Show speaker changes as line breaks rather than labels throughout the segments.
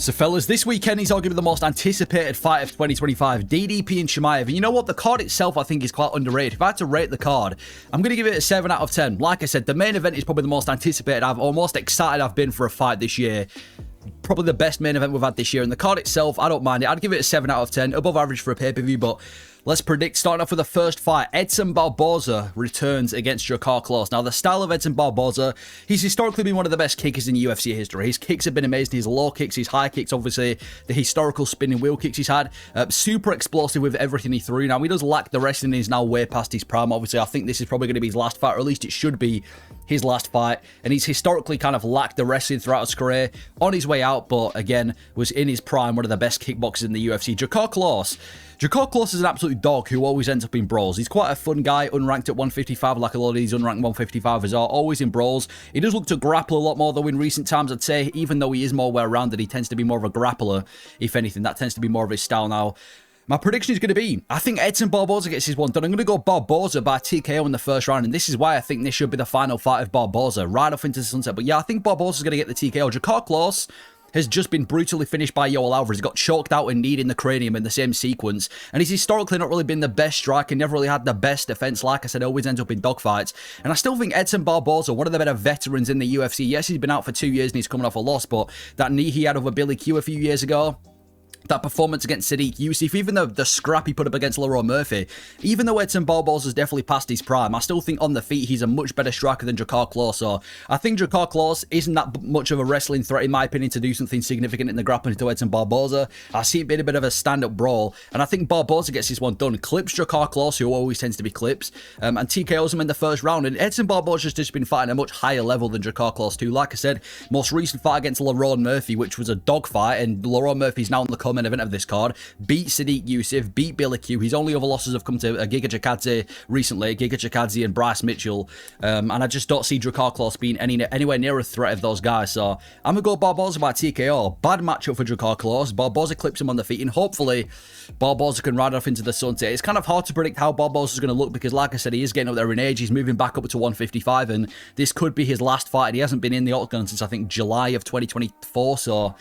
So fellas, this weekend is arguably the most anticipated fight of 2025, DDP and Chimaev. And you know what? The card itself, I think, is quite underrated. If I had to rate the card, I'm going to give it a 7 out of 10. Like I said, the main event is probably the most anticipated or most excited I've been for a fight this year. Probably the best main event we've had this year. And the card itself, I don't mind it. I'd give it a 7 out of 10, above average for a pay-per-view, but let's predict. Starting off with the first fight, Edson Barboza returns against Drakkar Klose. Now, the style of Edson Barboza, he's historically been one of the best kickers in UFC history. His kicks have been amazing. His low kicks, his high kicks, obviously, the historical spinning wheel kicks he's had. Super explosive with everything he threw. Now, he does lack the wrestling. He's now way past his prime. Obviously, I think this is probably going to be his last fight, or at least it should be his last fight. And he's historically kind of lacked the wrestling throughout his career. On his way out, but again, was in his prime, one of the best kickboxers in the UFC. Drakkar Klose is an absolute dog who always ends up in brawls. He's quite a fun guy, unranked at 155, like a lot of these unranked 155ers are, always in brawls. He does look to grapple a lot more, though, in recent times, I'd say. Even though he is more well-rounded, he tends to be more of a grappler, if anything. That tends to be more of his style now. My prediction is going to be, I think Edson Barboza gets his one done. I'm going to go Barboza by TKO in the first round, and this is why I think this should be the final fight of Barboza, right off into the sunset. But yeah, I think Barboza's going to get the TKO. Drakkar Klose has just been brutally finished by Yoel Alvarez. He got choked out and kneed in the cranium in the same sequence. And he's historically not really been the best striker, never really had the best defense. Like I said, always ends up in dogfights. And I still think Edson Barboza, one of the better veterans in the UFC. Yes, he's been out for 2 years and he's coming off a loss, but that knee he had over Billy Q a few years ago, that performance against Sadiq Youssef, even though the scrap he put up against Lerone Murphy, even though Edson Barboza's definitely past his prime, I still think on the feet he's a much better striker than Drakkar Klose. So I think Drakkar Klose isn't that much of a wrestling threat, in my opinion, to do something significant in the grappling to Edson Barboza. I see it being a bit of a stand-up brawl, and I think Barboza gets this one done. Clips Drakkar Klose, who always tends to be clips, and TKOs him in the first round. And Edson Barboza's just been fighting at a much higher level than Drakkar Klose too. Like I said, most recent fight against Lerone Murphy, which was a dogfight, and Lerone Murphy's now on the co-main event of this card. Beat Sadiq Youssef, beat Billy Q. His only other losses have come to Giga Chikadze recently, Giga Chikadze and Bryce Mitchell. And I just don't see Drakkar Klose being anywhere near a threat of those guys. So I'm going to go Barboza by TKO. Bad matchup for Drakkar Klose. Barboza clips him on the feet, and hopefully Barboza can ride off into the sunset. It's kind of hard to predict how Barboza is going to look because, like I said, he is getting up there in age. He's moving back up to 155, and this could be his last fight. He hasn't been in the octagon since, I think, July of 2024. So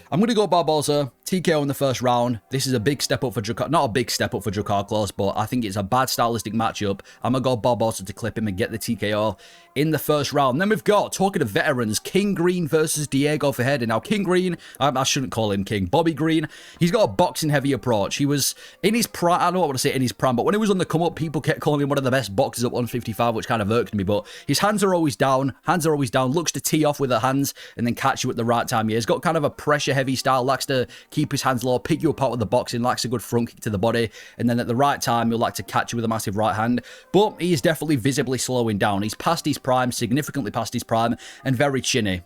I'm going to go Barboza, TKO in the first round. This is a big step up for Drakkar. Not a big step up for Drakkar Klose, but I think it's a bad stylistic matchup. I'm going to go Barboza to clip him and get the TKO in the first round. And then we've got, talking of veterans, King Green versus Diego Ferreira. Now, King Green, I shouldn't call him King. Bobby Green, he's got a boxing-heavy approach. He was in his prime, I don't want to say in his prime, but when he was on the come-up, people kept calling him one of the best boxers at 155, which kind of irked me. But his hands are always down, looks to tee off with the hands and then catch you at the right time. Yeah, he's got kind of a pressure-heavy style, likes to keep his hands low, pick you apart with the boxing, likes a good front kick to the body, and then at the right time, he'll like to catch you with a massive right hand. But he is definitely visibly slowing down. He's past his prime, significantly past his prime, and very chinny.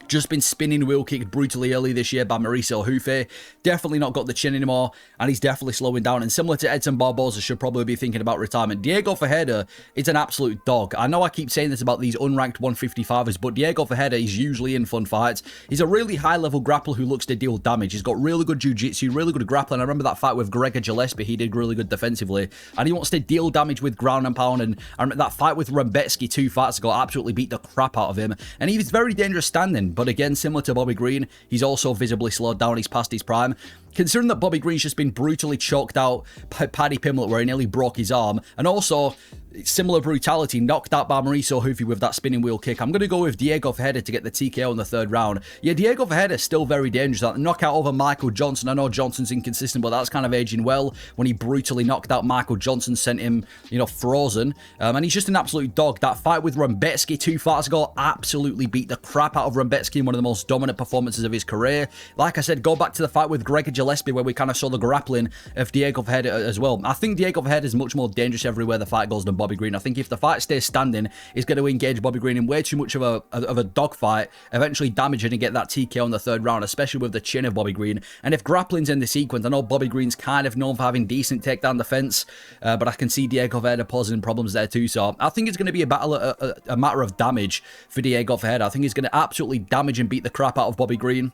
Just been spinning wheel kicked brutally early this year by Mauricio Hufe. Definitely not got the chin anymore, and he's definitely slowing down. And similar to Edson Barboza, should probably be thinking about retirement. Diego Ferreira is an absolute dog. I know I keep saying this about these unranked 155ers, but Diego Ferreira is usually in fun fights. He's a really high-level grappler who looks to deal damage. He's got really good jiu-jitsu, really good grappling. I remember that fight with Gregor Gillespie. He did really good defensively, and he wants to deal damage with ground and pound. And I remember that fight with Rembetsky 2 fights ago, absolutely beat the crap out of him. And he was very dangerous standing. But again, similar to Bobby Green, he's also visibly slowed down. He's past his prime. Considering that Bobby Green's just been brutally choked out by Paddy Pimblett, where he nearly broke his arm, and also similar brutality, knocked out by Mauricio Hufe with that spinning wheel kick, I'm going to go with Diego Ferreira to get the TKO in the third round. Yeah, Diego Ferreira is still very dangerous. That knockout over Michael Johnson, I know Johnson's inconsistent, but that's kind of aging well. When he brutally knocked out Michael Johnson, sent him, frozen. And he's just an absolute dog. That fight with Rembetsky 2 fights ago absolutely beat the crap out of Rembetsky in one of the most dominant performances of his career. Like I said, go back to the fight with Gregor Gillespie, where we kind of saw the grappling of Diego Ferreira as well. I think Diego Ferreira is much more dangerous everywhere the fight goes than Bobby Green. I think if the fight stays standing, he's going to engage Bobby Green in way too much of a dogfight, eventually damaging and get that TKO in the third round, especially with the chin of Bobby Green. And if grappling's in the sequence, I know Bobby Green's kind of known for having decent takedown defense, but I can see Diego Ferreira posing problems there too. So I think it's going to be a battle, a matter of damage for Diego Ferreira. I think he's going to absolutely damage and beat the crap out of Bobby Green.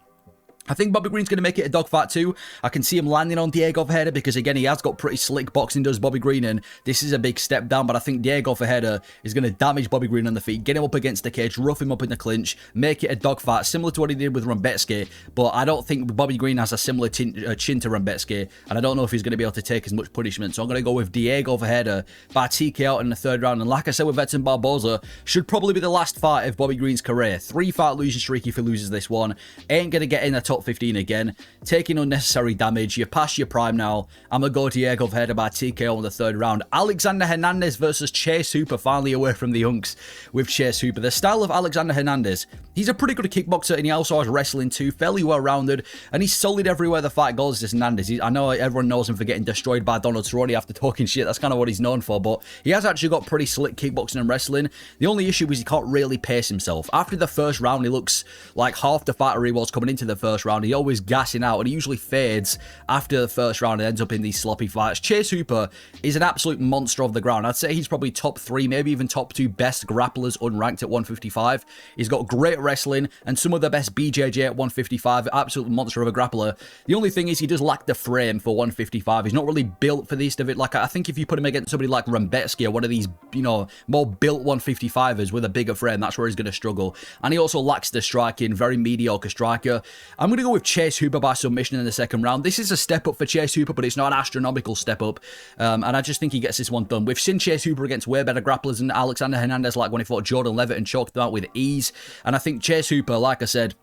I think Bobby Green's going to make it a dogfight too. I can see him landing on Diego Ferreira because, again, he has got pretty slick boxing, does Bobby Green, and this is a big step down, but I think Diego Ferreira is going to damage Bobby Green on the feet, get him up against the cage, rough him up in the clinch, make it a dogfight, similar to what he did with Ruziboev, but I don't think Bobby Green has a similar chin to Ruziboev, and I don't know if he's going to be able to take as much punishment, so I'm going to go with Diego Ferreira by TK out in the third round, and like I said with Edson Barboza, should probably be the last fight of Bobby Green's career. 3-fight losing streak if he loses this one, ain't going to get in the top 15 again. Taking unnecessary damage. You're past your prime now. I'm going to go Diego Ferreira by TKO in the third round. Alexander Hernandez versus Chase Hooper, finally away from the hunks with Chase Hooper. The style of Alexander Hernandez, he's a pretty good kickboxer and he also has wrestling too, fairly well rounded, and he's solid everywhere the fight goes. This Hernandez, I know everyone knows him for getting destroyed by Donald Cerrone after talking shit. That's kind of what he's known for, but he has actually got pretty slick kickboxing and wrestling. The only issue is he can't really pace himself. After the first round, he looks like half the fighter he was coming into the first round. He always gassing out, and he usually fades after the first round and ends up in these sloppy fights. Chase Hooper is an absolute monster of the ground. I'd say he's probably top 3, maybe even top 2 best grapplers unranked at 155. He's got great wrestling and some of the best BJJ at 155. Absolute monster of a grappler. The only thing is he does lack the frame for 155. He's not really built for this division. Like, I think if you put him against somebody like Ruziboev or one of these, you know, more built 155ers with a bigger frame, that's where he's going to struggle. And he also lacks the striking, very mediocre striker. I'm going to go with Chase Hooper by submission in the second round. This is a step up for Chase Hooper, but it's not an astronomical step up. And I just think he gets this one done. We've seen Chase Hooper against way better grapplers than Alexander Hernandez, like when he fought Jordan Levitt and choked them out with ease. And I think Chase Hooper, like I said,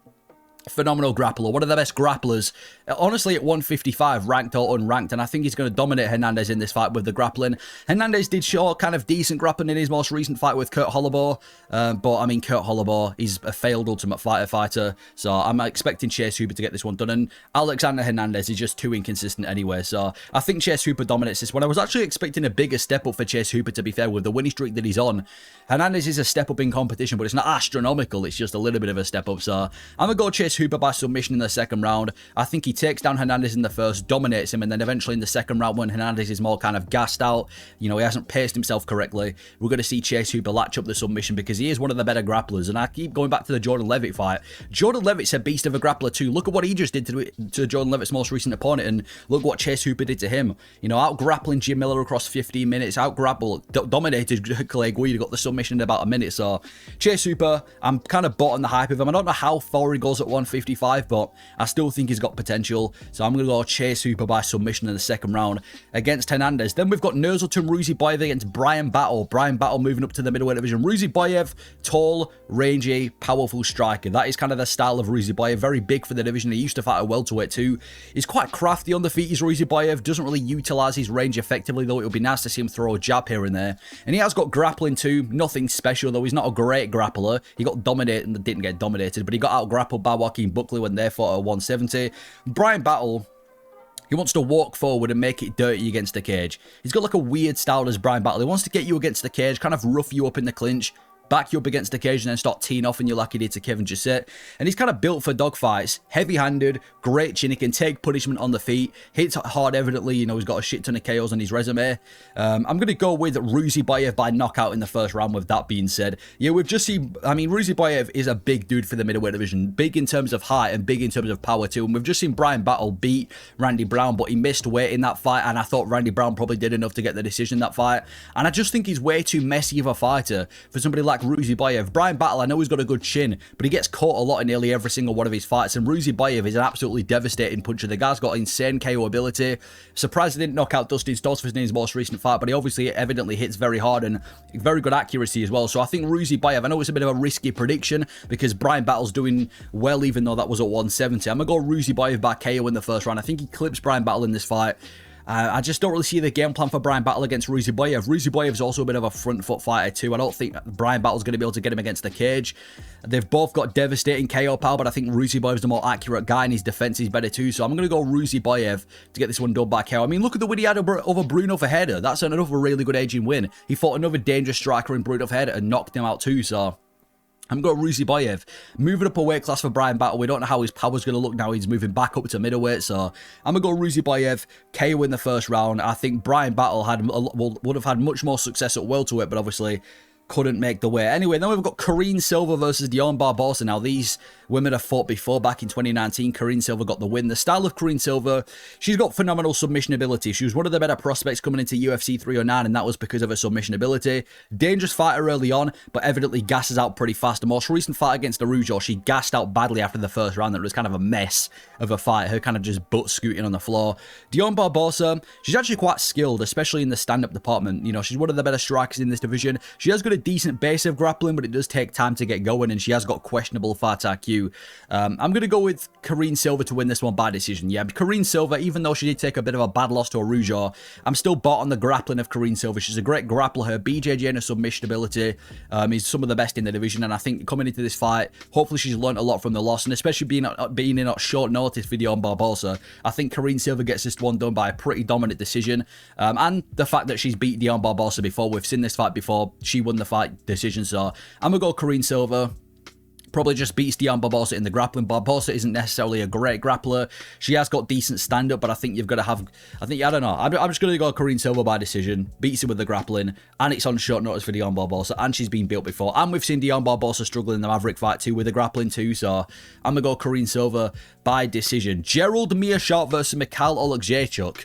phenomenal grappler, one of the best grapplers, honestly, at 155, ranked or unranked, and I think he's going to dominate Hernandez in this fight with the grappling. Hernandez did show kind of decent grappling in his most recent fight with Kurt Holloway, but I mean, Kurt Holloway is a failed Ultimate Fighter, so I'm expecting Chase Hooper to get this one done, and Alexander Hernandez is just too inconsistent anyway, so I think Chase Hooper dominates this one. I was actually expecting a bigger step up for Chase Hooper, to be fair, with the winning streak that he's on. Hernandez is a step up in competition, but it's not astronomical, it's just a little bit of a step up, so I'm going to go Chase Hooper by submission in the second round. I think he takes down Hernandez in the first, dominates him, and then eventually in the second round, when Hernandez is more kind of gassed out, you know, he hasn't paced himself correctly, we're going to see Chase Hooper latch up the submission because he is one of the better grapplers. And I keep going back to the Jordan Levitt fight. Jordan Levitt's a beast of a grappler too. Look at what he just did to Jordan Levitt's most recent opponent, and look what Chase Hooper did to him. You know, out-grappling Jim Miller across 15 minutes, dominated Clay Guida, got the submission in about a minute. So Chase Hooper, I'm kind of bought on the hype of him. I don't know how far he goes at 155, but I still think he's got potential. So I'm going to go Chase Hooper by submission in the second round against Hernandez. Then we've got Nursulton Ruziboev against Bryan Battle. Bryan Battle moving up to the middleweight division. Ruziboev, tall, rangy, powerful striker. That is kind of the style of Ruziboev. Very big for the division. He used to fight a welterweight too. He's quite crafty on the feet. He's Ruziboev. Doesn't really utilize his range effectively, though. It would be nice to see him throw a jab here and there. And he has got grappling too. Nothing special, though. He's not a great grappler. He got dominated and didn't get dominated, but he got out grappled by Joaquin Buckley when they fought at 170. Bryan Battle, he wants to walk forward and make it dirty against the cage. He's got like a weird style as Bryan Battle. He wants to get you against the cage, kind of rough you up in the clinch, back you up against the cage, and then start teeing off, and you like he did to Kevin Gisette. And he's kind of built for dogfights. Heavy-handed, great chin. He can take punishment on the feet. Hits hard, evidently. You know, he's got a shit ton of KOs on his resume. I'm going to go with Ruziboev by knockout in the first round, with that being said. Yeah, we've just seen... I mean, Ruziboev is a big dude for the middleweight division. Big in terms of height and big in terms of power, too. And we've just seen Bryan Battle beat Randy Brown, but he missed weight in that fight, and I thought Randy Brown probably did enough to get the decision in that fight. And I just think he's way too messy of a fighter for somebody like Ruziboev. Bryan Battle, I know he's got a good chin, but he gets caught a lot in nearly every single one of his fights, and Ruziboev is an absolutely devastating puncher. The guy's got insane KO ability. Surprised he didn't knock out Dustin Stossels in his most recent fight, but he obviously evidently hits very hard and very good accuracy as well. So I think Ruziboev, I know it's a bit of a risky prediction because Bryan Battle's doing well, even though that was at 170. I'm going to go Ruziboev by KO in the first round. I think he clips Bryan Battle in this fight. I just don't really see the game plan for Bryan Battle against Ruziboev. Ruziboev's also a bit of a front foot fighter too. I don't think Bryan Battle's going to be able to get him against the cage. They've both got devastating KO power, but I think Ruziboev's the more accurate guy, and his defense is better too. So I'm going to go Ruziboev to get this one done by KO. I mean, look at the win he had over Bruno Ferreira. That's another really good aging win. He fought another dangerous striker in Bruno Ferreira and knocked him out too, so... I'm going Ruziboev. Moving up a weight class for Bryan Battle. We don't know how his power's going to look now. He's moving back up to middleweight. So I'm going to go Ruziboev, KO in the first round. I think Bryan Battle would have had much more success at welterweight, but obviously couldn't make the weight. Anyway, then we've got Karine Silva versus Dione Barbosa. Now, these women have fought before back in 2019. Karine Silva got the win. The style of Karine Silva, she's got phenomenal submission ability. She was one of the better prospects coming into UFC 309, and that was because of her submission ability. Dangerous fighter early on, but evidently gasses out pretty fast. The most recent fight against Araujo, she gassed out badly after the first round. That was kind of a mess of a fight. Her kind of just butt scooting on the floor. Dione Barboza, she's actually quite skilled, especially in the stand-up department. You know, she's one of the better strikers in this division. She has got a decent base of grappling, but it does take time to get going, and she has got questionable fight IQ. I'm going to go with Karine Silva to win this one by decision. Yeah, Karine Silva, even though she did take a bit of a bad loss to Araujo, I'm still bought on the grappling of Karine Silva. She's a great grappler. Her BJJ and her submission ability is some of the best in the division, and I think coming into this fight, hopefully she's learned a lot from the loss, and especially being in at short notice for Dione Barboza, I think Karine Silva gets this one done by a pretty dominant decision, and the fact that she's beat Dione Barboza before, we've seen this fight before, she won the fight decision, so I'm going to go Karine Silva. Probably just beats Dione Barboza in the grappling. Barboza isn't necessarily a great grappler. She has got decent stand-up, but I think you've got to have... I don't know. I'm just going to go Karine Silva by decision. Beats her with the grappling, and it's on short notice for Dione Barboza, and she's been built before. And we've seen Dione Barboza struggle in the Maverick fight too with the grappling too, so I'm going to go Karine Silva by decision. Gerald Meerschaert versus Michal Oleksiejzuck.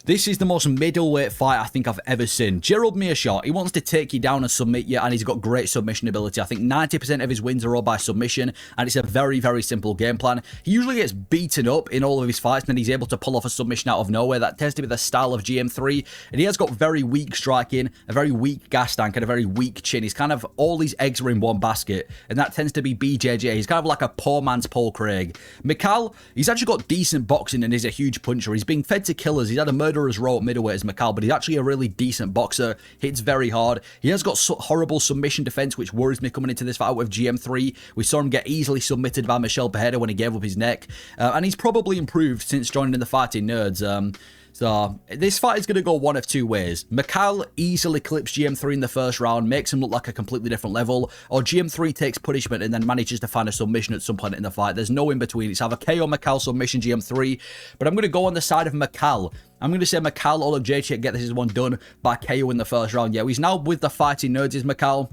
This is the most middleweight fight I think I've ever seen. Gerald Meerschaert, he wants to take you down and submit you, and he's got great submission ability. I think 90% of his wins are all by submission, and it's a very, very simple game plan. He usually gets beaten up in all of his fights, and then he's able to pull off a submission out of nowhere. That tends to be the style of GM3, and he has got very weak striking, a very weak gas tank, and a very weak chin. He's kind of, all these eggs are in one basket, and that tends to be BJJ. He's kind of like a poor man's Paul Craig. Michal, he's actually got decent boxing, and he's a huge puncher. He's being fed to killers. He's had a murderer's row at middleweight as Michal, but he's actually a really decent boxer. Hits very hard. He has got horrible submission defense, which worries me coming into this fight with GM3. We saw him get easily submitted by Michal Ferreira when he gave up his neck, and he's probably improved since joining the Fighting Nerds. So, this fight is going to go one of two ways. Michal easily clips GM3 in the first round, makes him look like a completely different level, or GM3 takes punishment and then manages to find a submission at some point in the fight. There's no in between. It's either KO Michal, submission GM3, but I'm going to go on the side of Michal. I'm going to say Michal Oleksiejzuck get this one done by KO in the first round. Yeah, he's now with the Fighting Nerds, is Michal,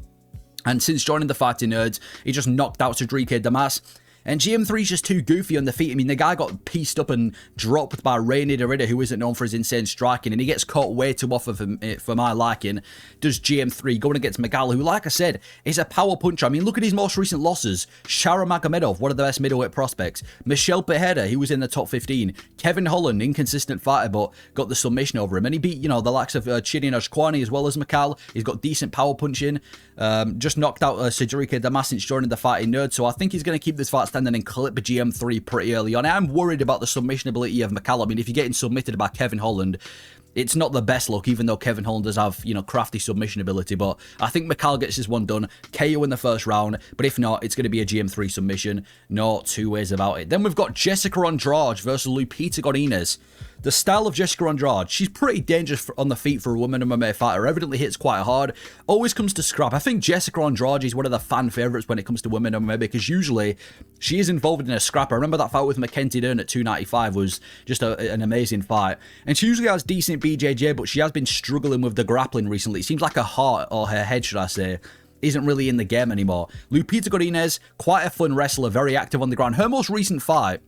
and since joining the Fighting Nerds, he just knocked out Dricus. And GM3 is just too goofy on the feet. I mean, the guy got pieced up and dropped by Hernandez, who isn't known for his insane striking, and he gets caught way too often for my liking. Does GM3 going against Michal, who, like I said, is a power puncher. I mean, look at his most recent losses. Shara Magomedov, one of the best middleweight prospects. Michal Ferreira, he was in the top 15. Kevin Holland, inconsistent fighter, but got the submission over him. And he beat, you know, the likes of Chidin Oshkwani as well as Michal. He's got decent power punching. Just knocked out Dricus Damas since joining the Fighting Nerd, so I think he's going to keep this fight standing and clip a GM3 pretty early on. I'm worried about the submission ability of Michal. I mean, if you're getting submitted by Kevin Holland, it's not the best look, even though Kevin Holland does have, you know, crafty submission ability. But I think Michal gets this one done. KO in the first round. But if not, it's going to be a GM3 submission. No two ways about it. Then we've got Jessica Andrade versus Lupita Godinez. The style of Jessica Andrade, she's pretty dangerous on the feet for a woman MMA fighter. Evidently hits quite hard. Always comes to scrap. I think Jessica Andrade is one of the fan favourites when it comes to women MMA, because usually she is involved in a scrap. I remember that fight with Mackenzie Dern at 295 was just an amazing fight. And she usually has decent BJJ, but she has been struggling with the grappling recently. It seems like her heart, or her head, should I say, isn't really in the game anymore. Lupita Godinez, quite a fun wrestler, very active on the ground. Her most recent fight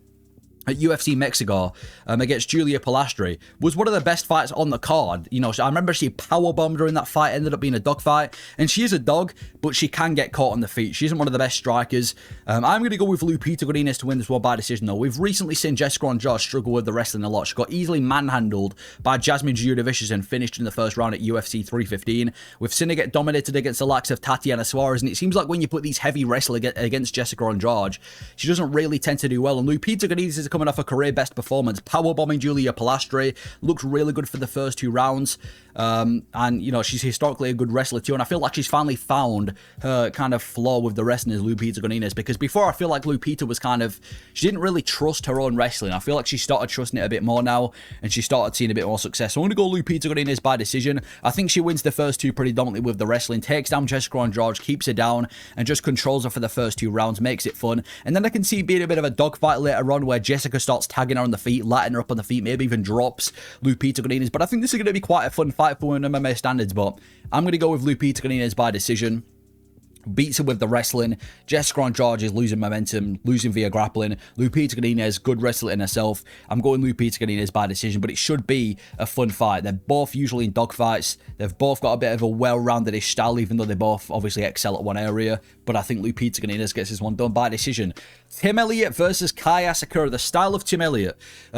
at UFC Mexico against Julia Pilastri was one of the best fights on the card. You know, I remember she powerbombed her in that fight, ended up being a dogfight, and she is a dog, but she can get caught on the feet. She isn't one of the best strikers. I'm going to go with Lupita Godinez to win this one by decision, though. We've recently seen Jessica Andrade struggle with the wrestling a lot. She got easily manhandled by Jasmine Giudovicius and finished in the first round at UFC 315. We've seen her get dominated against the likes of Tatiana Suarez, and it seems like when you put these heavy wrestlers against Jessica Andrade, she doesn't really tend to do well. And Lupita Godinez is coming off a career best performance, powerbombing Julia Pilastri, looked really good for the first two rounds, and you know, she's historically a good wrestler too, and I feel like she's finally found her kind of flaw with the wrestling as Lupita Godinez, because before I feel like Lupita was kind of, she didn't really trust her own wrestling. I feel like she started trusting it a bit more now, and she started seeing a bit more success. So I'm going to go Lupita Godinez by decision. I think she wins the first two pretty dominantly with the wrestling, takes down Jessica Andrade, keeps her down, and just controls her for the first two rounds, makes it fun. And then I can see it being a bit of a dogfight later on where Jessica starts tagging her on the feet, lighting her up on the feet, maybe even drops Lupita Godinez. But I think this is going to be quite a fun fight for an MMA standards, but I'm going to go with Lupita Godinez by decision. beats him with the wrestling. Jessica Andrade is losing momentum, losing via grappling. Lupita Godinez, good wrestler in herself. I'm going Lupita Godinez by decision, but it should be a fun fight. They're both usually in dogfights. They've both got a bit of a well-rounded-ish style, even though they both obviously excel at one area. But I think Lupita Godinez gets this one done by decision. Tim Elliott versus Kai Asakura. The style of Tim Elliott.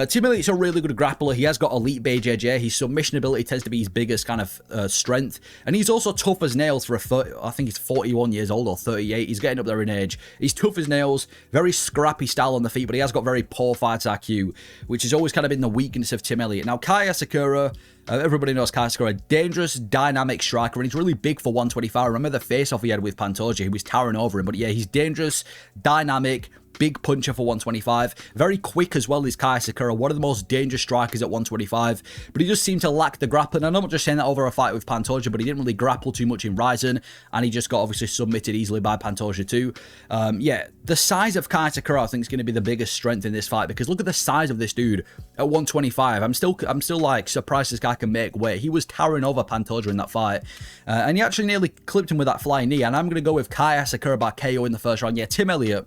Tim Elliott's a really good grappler. He has got elite BJJ. His submission ability tends to be his biggest kind of strength. And he's also tough as nails for I think he's 41 years old or 38. He's getting up there in age. He's tough as nails. Very scrappy style on the feet, but he has got very poor fight IQ, which has always kind of been the weakness of Tim Elliott. Now, Kai Asakura, everybody knows Kai Asakura, a dangerous, dynamic striker, and he's really big for 125. Remember the face-off he had with Pantoja? He was towering over him, but yeah, he's dangerous, dynamic, big puncher for 125. Very quick as well is Kai Asakura, one of the most dangerous strikers at 125. But he just seemed to lack the grappling. I'm not just saying that over a fight with Pantoja, but he didn't really grapple too much in Rizin, and he just got obviously submitted easily by Pantoja too. Yeah, the size of Kai Asakura I think is going to be the biggest strength in this fight, because look at the size of this dude at 125. I'm still like surprised this guy can make weight. He was towering over Pantoja in that fight, and he actually nearly clipped him with that flying knee. And I'm going to go with Kai Asakura by KO in the first round. Yeah, Tim Elliott,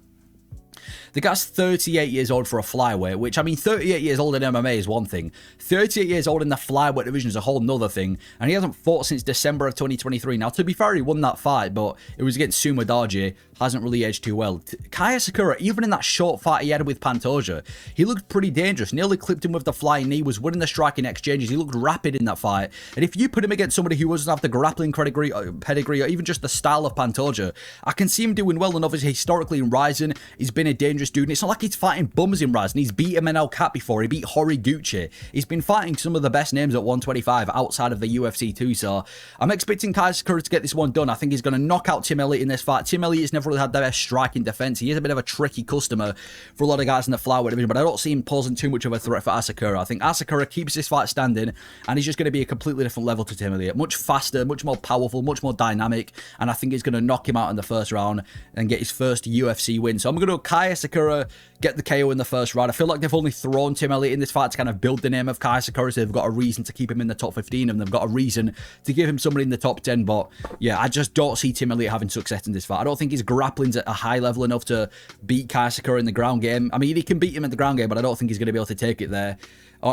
the guy's 38 years old for a flyweight, which, I mean, 38 years old in MMA is one thing. 38 years old in the flyweight division is a whole nother thing. And he hasn't fought since December of 2023. Now, to be fair, he won that fight, but it was against Suma Daji. Hasn't really aged too well. Kai Asakura, even in that short fight he had with Pantoja, he looked pretty dangerous. Nearly clipped him with the flying knee, was winning the striking exchanges. He looked rapid in that fight. And if you put him against somebody who doesn't have the grappling pedigree, or even just the style of Pantoja, I can see him doing well. And obviously, historically in Rizin, he's been a dangerous dude. And it's not like he's fighting bums in Rizin. He's beat Manel Cat before. He beat Horiguchi. He's been fighting some of the best names at 125 outside of the UFC too. So I'm expecting Kai Asakura to get this one done. I think he's going to knock out Tim Elliott in this fight. Tim Elliott's never really had the best striking defense. He is a bit of a tricky customer for a lot of guys in the flyweight division, but I don't see him posing too much of a threat for Asakura. I think Asakura keeps this fight standing, and he's just going to be a completely different level to Tim Elliott. Much faster, much more powerful, much more dynamic, and I think he's going to knock him out in the first round and get his first UFC win. So I'm going to go Kai Asakura, get the KO in the first round. I feel like they've only thrown Tim Elliott in this fight to kind of build the name of Kai Asakura, so they've got a reason to keep him in the top 15, and they've got a reason to give him somebody in the top 10, but yeah, I just don't see Tim Elliott having success in this fight. I don't think his grappling's at a high level enough to beat Kai Asakura in the ground game. I mean, he can beat him in the ground game, but I don't think he's going to be able to take it there.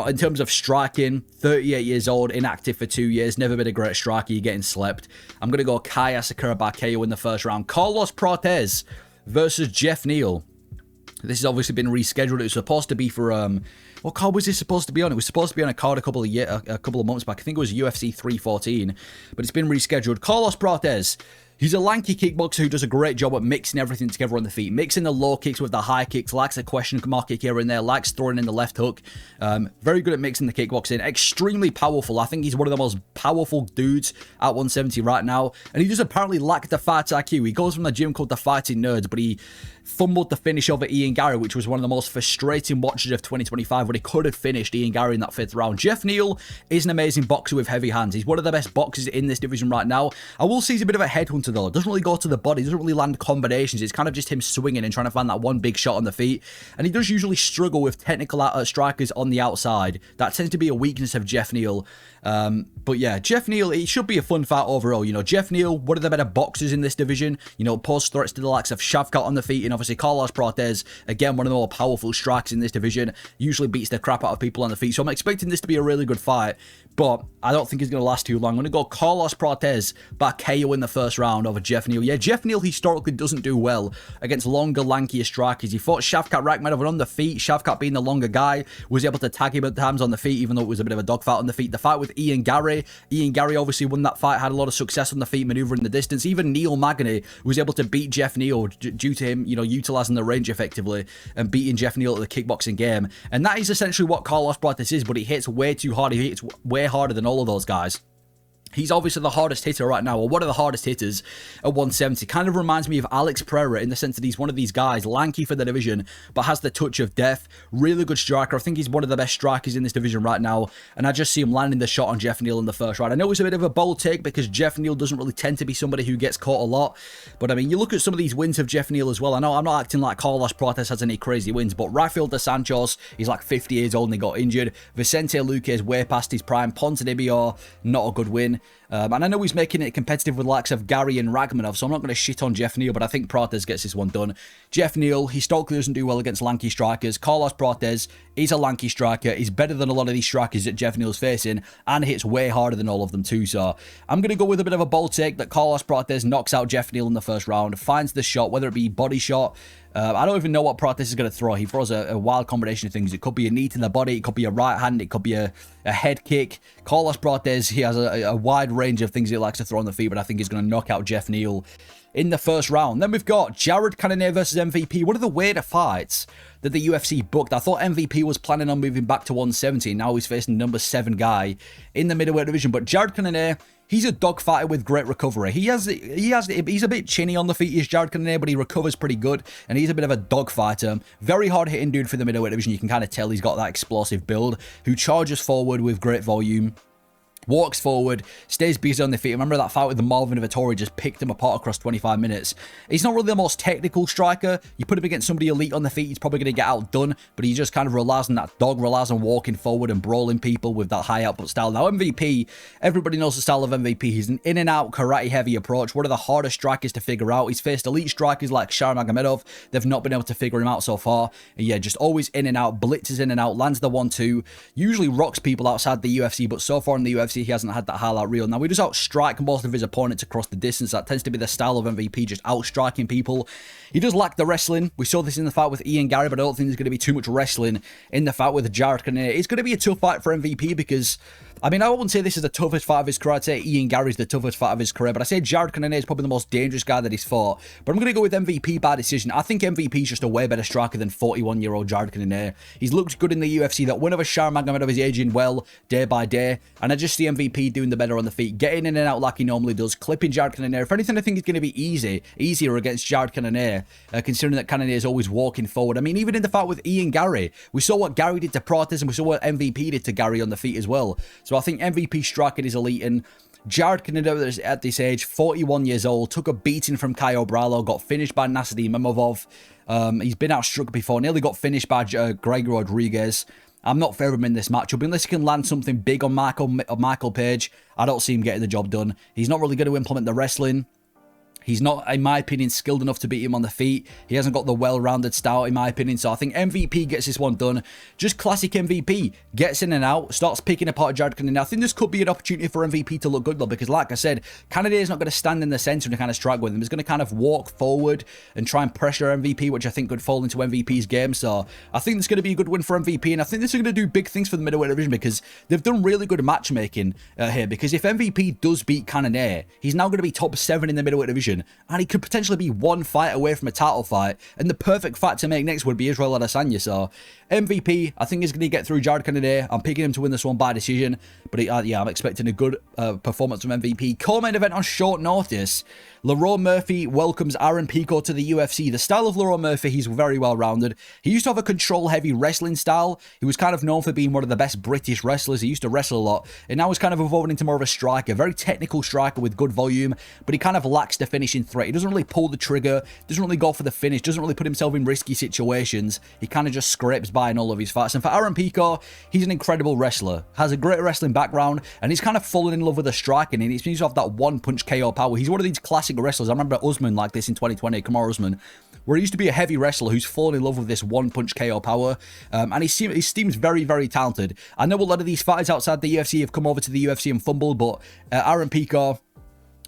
In terms of striking, 38 years old, inactive for 2 years, never been a great striker, you're getting slept. I'm going to go Kai Asakura by KO in the first round. Carlos Prates versus Geoff Neal. This has obviously been rescheduled. It was supposed to be for what card was this supposed to be on? It was supposed to be on a card a couple of months back. I think it was UFC 314, but it's been rescheduled. Carlos Prates, he's a lanky kickboxer who does a great job at mixing everything together on the feet. Mixing the low kicks with the high kicks, likes a question mark kick here and there, likes throwing in the left hook. Very good at mixing the kickboxing. Extremely powerful. I think he's one of the most powerful dudes at 170 right now. And he does apparently lack the fight IQ. He goes from the gym called the Fighting Nerds, but he fumbled the finish over Ian Gary, which was one of the most frustrating watches of 2025, when he could have finished Ian Gary in that 5th round. Geoff Neal is an amazing boxer with heavy hands. He's one of the best boxers in this division right now. I will say he's a bit of a headhunter though. Doesn't really go to the body, doesn't really land combinations. It's kind of just him swinging and trying to find that one big shot on the feet. And he does usually struggle with technical strikers on the outside. That tends to be a weakness of Geoff Neal. But yeah, Geoff Neal, it should be a fun fight overall. You know, Geoff Neal, one of the better boxers in this division. You know, pose threats to the likes of Shavkat on the feet, and obviously Carlos Prates, again, one of the more powerful strikers in this division, usually beats the crap out of people on the feet. So I'm expecting this to be a really good fight, but I don't think it's going to last too long. I'm going to go Carlos Prates by KO in the first round over Geoff Neal. Yeah, Geoff Neal historically doesn't do well against longer, lankier strikers. He fought Shavkat Rakhmedov on the feet. Shavkat, being the longer guy, was able to tag him at times on the feet, even though it was a bit of a dogfight on the feet. The fight with Ian Gary obviously won that fight, had a lot of success on the feet, maneuvering the distance. Even Neil Magny was able to beat Geoff Neal due to him, you know, utilizing the range effectively and beating Geoff Neal at the kickboxing game. And that is essentially what Carlos Prates is, but he hits way too hard. He hits way harder than all of those guys. He's obviously the hardest hitter right now, or one of the hardest hitters at 170. Kind of reminds me of Alex Pereira in the sense that he's one of these guys, lanky for the division, but has the touch of death. Really good striker. I think he's one of the best strikers in this division right now, and I just see him landing the shot on Geoff Neal in the first round. I know it's a bit of a bold take because Geoff Neal doesn't really tend to be somebody who gets caught a lot, but I mean, you look at some of these wins of Geoff Neal as well. I know I'm not acting like Carlos Prates has any crazy wins, but Rafael dos Santos, he's like 50 years old and he got injured. Vicente Luque is way past his prime. Ponte de Bior, not a good win. And I know he's making it competitive with the likes of Gary and Ragmanov, so I'm not going to shit on Geoff Neal, but I think Prates gets this one done. Geoff Neal, he historically doesn't do well against lanky strikers. Carlos Prates is a lanky striker. He's better than a lot of these strikers that Geoff Neal's facing, and hits way harder than all of them too. So I'm going to go with a bit of a bold take that Carlos Prates knocks out Geoff Neal in the first round, finds the shot, whether it be body shot. I don't even know what Prates is going to throw. He throws a wild combination of things. It could be a knee to the body. It could be a right hand. It could be a head kick. Carlos Prates, he has a wide range of things he likes to throw on the feet, but I think he's going to knock out Geoff Neal in the first round. Then we've got Jared Cannonier versus MVP. One of the weirder fights that the UFC booked. I thought MVP was planning on moving back to 170. Now he's facing number 7 guy in the middleweight division. But Jared Cannonier, he's a dogfighter with great recovery. He's a bit chinny on the feet, is Jared Cannonier, but he recovers pretty good, and he's a bit of a dogfighter. Very hard-hitting dude for the middleweight division. You can kind of tell he's got that explosive build, who charges forward with great volume. Walks forward, stays busy on the feet. Remember that fight with the Marvin Vettori, just picked him apart across 25 minutes. He's not really the most technical striker. You put him against somebody elite on the feet, he's probably going to get outdone, but he just kind of relies on that dog, relies on walking forward and brawling people with that high output style. Now MVP, everybody knows the style of MVP. He's an in and out karate heavy approach, one of the hardest strikers to figure out. He's faced elite strikers like Sharmagomedov. They've not been able to figure him out so far. And yeah, just always in and out, blitzes in and out, lands the 1-2, usually rocks people outside the UFC, but so far in the UFC, he hasn't had that highlight reel. Now, we just outstrike most of his opponents across the distance. That tends to be the style of MVP, just outstriking people. He does lack the wrestling. We saw this in the fight with Ian Gary, but I don't think there's going to be too much wrestling in the fight with Jared Cannonier. It's going to be a tough fight for MVP because, I mean, I wouldn't say this is the toughest fight of his career. I'd say Ian Gary's the toughest fight of his career, but I say Jared Cannonier is probably the most dangerous guy that he's fought. But I'm going to go with MVP by decision. I think MVP is just a way better striker than 41-year-old Jared Cannonier. He's looked good in the UFC. That win over Sharmagomedov is aging well day by day, and I just see MVP doing the better on the feet, getting in and out like he normally does, clipping Jared Cannonier. If anything, I think it's going to be easier against Jared Cannonier, considering that Cannonier is always walking forward. I mean, even in the fight with Ian Gary, we saw what Gary did to Prates, and we saw what MVP did to Gary on the feet as well. So I think MVP striking is elite, and Jared Cannonier at this age, 41 years old, took a beating from Kai Bralo, got finished by Nasruddin Mamavov. He's been outstruck before, nearly got finished by Greg Rodriguez. I'm not favouring him in this matchup. Unless he can land something big on Michael Page, I don't see him getting the job done. He's not really going to implement the wrestling. He's not, in my opinion, skilled enough to beat him on the feet. He hasn't got the well-rounded style, in my opinion. So I think MVP gets this one done. Just classic MVP. Gets in and out. Starts picking apart Jared Cannonier. I think this could be an opportunity for MVP to look good, though. Because like I said, Cannonier is not going to stand in the centre and kind of strike with him. He's going to kind of walk forward and try and pressure MVP, which I think could fall into MVP's game. So I think this is going to be a good win for MVP. And I think this is going to do big things for the middleweight division because they've done really good matchmaking here. Because if MVP does beat Cannonier, he's now going to be top 7 in the middleweight division. And he could potentially be one fight away from a title fight. And the perfect fight to make next would be Israel Adesanya. So MVP, I think, is going to get through Jared Cannonier. I'm picking him to win this one by decision. But yeah, I'm expecting a good performance from MVP. Co-main event on short notice. Lerone Murphy welcomes Aaron Pico to the UFC. The style of Lerone Murphy, he's very well-rounded. He used to have a control-heavy wrestling style. He was kind of known for being one of the best British wrestlers. He used to wrestle a lot. And now he's kind of evolved into more of a striker. Very technical striker with good volume. But he kind of lacks the finishing threat. He doesn't really pull the trigger. Doesn't really go for the finish. Doesn't really put himself in risky situations. He kind of just scrapes by in all of his fights. And for Aaron Pico, he's an incredible wrestler. Has a great wrestling background. And he's kind of fallen in love with the striking. And he's used to have that one-punch KO power. He's one of these classic wrestlers. I remember Usman like this in 2020, Kamaru Usman, where he used to be a heavy wrestler who's fallen in love with this one-punch KO power. And he seems very, very talented. I know a lot of these fighters outside the UFC have come over to the UFC and fumbled, but Aaron Pico,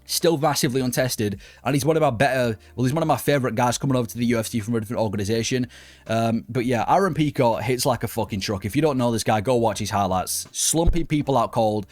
still massively untested, and he's one of my favorite guys coming over to the UFC from a different organization. But yeah, Aaron Pico hits like a fucking truck. If you don't know this guy, go watch his highlights. Slumping people out cold.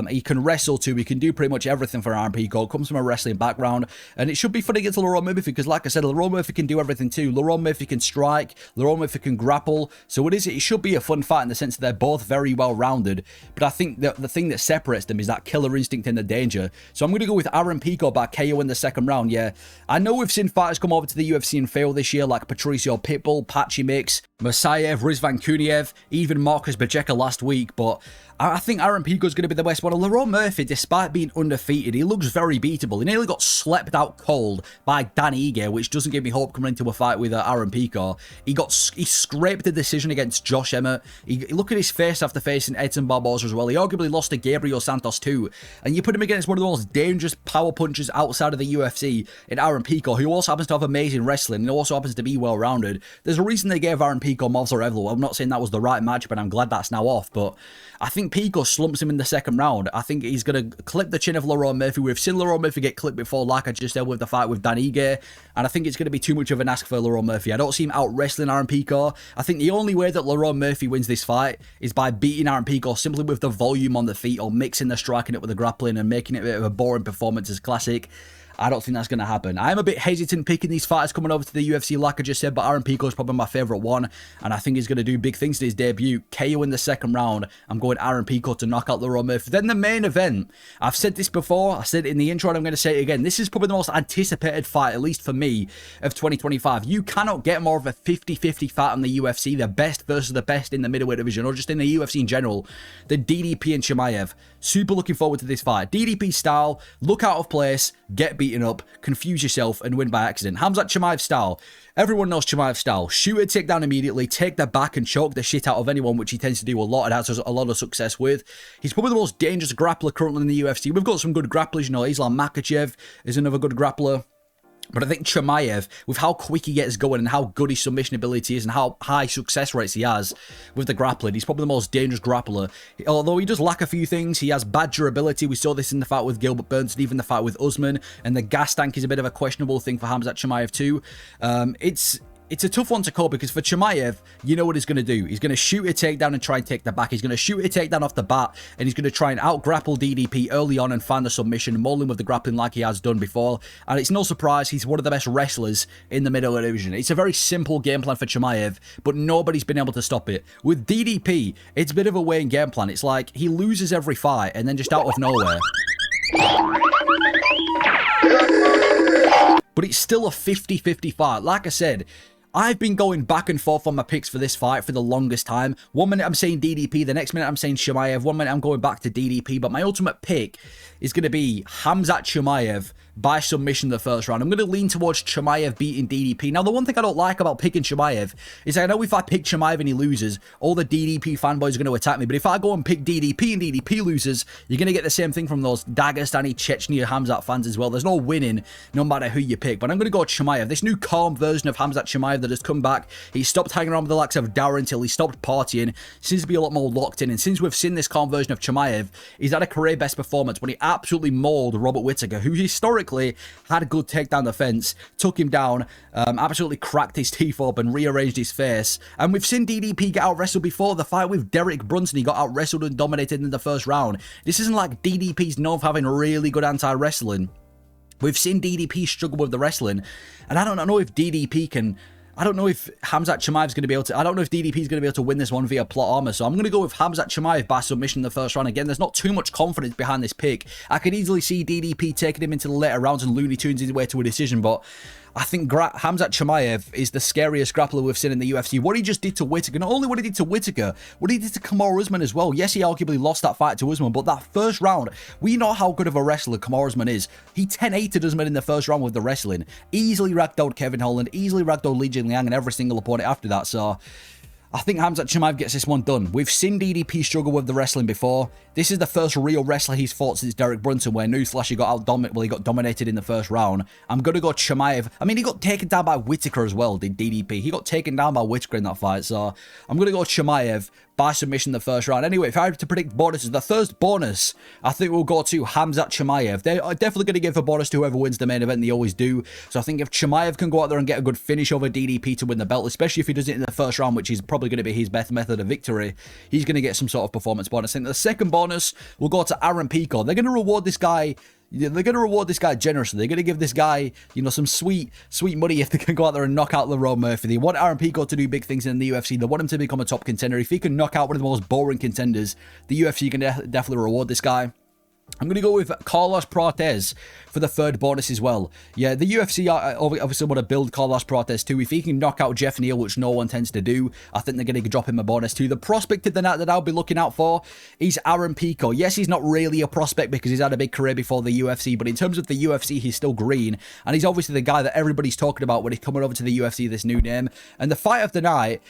He can wrestle too. He can do pretty much everything for Aaron Pico. Comes from a wrestling background, and it should be fun against Lerone Murphy because, like I said, Lerone Murphy can do everything too. Lerone Murphy can strike. Lerone Murphy can grapple. So it should be a fun fight in the sense that they're both very well rounded. But I think that the thing that separates them is that killer instinct and the danger. So I'm going to go with Aaron Pico by KO in the second round. Yeah, I know we've seen fighters come over to the UFC and fail this year, like Patricio Pitbull, Patchy Mix, Mosaiev, Rizvan Kuniev, even Marcus Bajeka last week, but I think Aaron Pico is going to be the best one. Lerone Murphy, despite being undefeated, he looks very beatable. He nearly got slept out cold by Dan Ige, which doesn't give me hope coming into a fight with Aaron Pico. He scraped the decision against Josh Emmett. Look at his face after facing Edson Barboza as well. He arguably lost to Gabriel Santos too. And you put him against one of the most dangerous power punchers outside of the UFC in Aaron Pico, who also happens to have amazing wrestling and also happens to be well-rounded. There's a reason they gave Aaron Pico Movzarevlo. I'm not saying that was the right match, but I'm glad that's now off. But I think Pico slumps him in the second round. I think he's going to clip the chin of Lerone Murphy. We've seen Lerone Murphy get clipped before, like I just said with the fight with Dan Ige, and I think it's going to be too much of an ask for Lerone Murphy. I don't see him out-wrestling Aaron Pico. I think the only way that Lerone Murphy wins this fight is by beating Aaron Pico simply with the volume on the feet or mixing the striking it with the grappling and making it a bit of a boring performance as classic. I don't think that's going to happen. I'm a bit hesitant picking these fighters coming over to the UFC, like I just said, but Aaron Pico is probably my favourite one, and I think he's going to do big things in his debut. KO in the second round. I'm going Aaron Pico to knock out Lerone Murphy. Then the main event. I've said this before. I said it in the intro, and I'm going to say it again. This is probably the most anticipated fight, at least for me, of 2025. You cannot get more of a 50-50 fight on the UFC, the best versus the best in the middleweight division, or just in the UFC in general, than DDP and Chimaev. Super looking forward to this fight. DDP style, look out of place, get beaten up, confuse yourself, and win by accident. Khamzat Chimaev style. Everyone knows Chimaev style. Shoot a takedown immediately, take the back and choke the shit out of anyone, which he tends to do a lot and has a lot of success with. He's probably the most dangerous grappler currently in the UFC. We've got some good grapplers, you know, Islam Makhachev is another good grappler. But I think Chimaev, with how quick he gets going and how good his submission ability is and how high success rates he has with the grappling, he's probably the most dangerous grappler. Although he does lack a few things, he has bad durability. We saw this in the fight with Gilbert Burns and even the fight with Usman. And the gas tank is a bit of a questionable thing for Khamzat Chimaev too. It's a tough one to call because for Chimaev, you know what he's going to do. He's going to shoot a takedown and try and take the back. He's going to shoot a takedown off the bat and he's going to try and out-grapple DDP early on and find the submission, maul him with the grappling like he has done before. And it's no surprise he's one of the best wrestlers in the middleweight division. It's a very simple game plan for Chimaev, but nobody's been able to stop it. With DDP, it's a bit of a weighing game plan. It's like he loses every fight and then just out of nowhere. But it's still a 50-50 fight. Like I said, I've been going back and forth on my picks for this fight for the longest time. 1 minute I'm saying DDP, the next minute I'm saying Chimaev, 1 minute I'm going back to DDP, but my ultimate pick is going to be Khamzat Chimaev by submission in the first round. I'm going to lean towards Chimaev beating DDP. Now, the one thing I don't like about picking Chimaev is I know if I pick Chimaev and he loses, all the DDP fanboys are going to attack me. But if I go and pick DDP and DDP loses, you're going to get the same thing from those Dagestani, Chechnya, Khamzat fans as well. There's no winning no matter who you pick. But I'm going to go Chimaev. This new calm version of Khamzat Chimaev that has come back. He stopped hanging around with the likes of Darren until he stopped partying. Seems to be a lot more locked in. And since we've seen this calm version of Chimaev, he's had a career best performance when he absolutely mauled Robert Whittaker, who historically had a good takedown defense, took him down, absolutely cracked his teeth open, rearranged his face. And we've seen DDP get out-wrestled before. The fight with Derek Brunson, he got out-wrestled and dominated in the first round. This isn't like DDP's known for having really good anti-wrestling. We've seen DDP struggle with the wrestling, and I don't know if DDP can... I don't know if Khamzat Chimaev's going to be able to... I don't know if DDP's going to be able to win this one via plot armor. So I'm going to go with Khamzat Chimaev by submission in the first round. Again, there's not too much confidence behind this pick. I could easily see DDP taking him into the later rounds and Looney Tunes his way to a decision. But I think Khamzat Chimaev is the scariest grappler we've seen in the UFC. What he just did to Whittaker, not only what he did to Whittaker, what he did to Kamaru Usman as well. Yes, he arguably lost that fight to Usman, but that first round, we know how good of a wrestler Kamaru Usman is. He 10-8'd Usman in the first round with the wrestling. Easily ragdolled Kevin Holland, easily ragdolled Li Jinliang and every single opponent after that. So I think Khamzat Chimaev gets this one done. We've seen DDP struggle with the wrestling before. This is the first real wrestler he's fought since Derek Brunson, where newsflash, he got dominated in the first round. I'm going to go Chimaev. I mean, he got taken down by Whittaker as well, did DDP. He got taken down by Whittaker in that fight, so I'm going to go Chimaev by submission in the first round. Anyway, if I had to predict bonuses, the first bonus, I think we'll go to Khamzat Chimaev. They are definitely going to give a bonus to whoever wins the main event. They always do. So I think if Chimaev can go out there and get a good finish over DDP to win the belt, especially if he does it in the first round, which is probably going to be his best method of victory, he's going to get some sort of performance bonus. I think the second bonus will go to Aaron Pico. They're going to reward this guy... They're going to reward this guy generously. They're going to give this guy, you know, some sweet money if they can go out there and knock out Lerone Murphy. They want Aaron Pico to do big things in the UFC. They want him to become a top contender. If he can knock out one of the most boring contenders, the UFC can definitely reward this guy. I'm going to go with Carlos Prates for the third bonus as well. Yeah, the UFC obviously want to build Carlos Prates too. If he can knock out Geoff Neal, which no one tends to do, I think they're going to drop him a bonus too. The prospect of the night that I'll be looking out for is Aaron Pico. Yes, he's not really a prospect because he's had a big career before the UFC, but in terms of the UFC, he's still green. And he's obviously the guy that everybody's talking about when he's coming over to the UFC, this new name. And the fight of the night,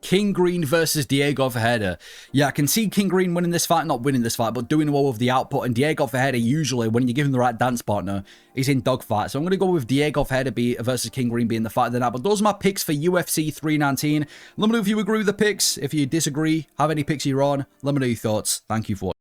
King Green versus Diego Ferreira. Yeah, I can see King Green winning this fight, not winning this fight, but doing well with the output. And Diego Ferreira, usually, when you give him the right dance partner, he's in dogfight. So I'm going to go with Diego Ferreira versus King Green being the fight of the night. But those are my picks for UFC 319. Let me know if you agree with the picks. If you disagree, have any picks you're on, let me know your thoughts. Thank you for watching.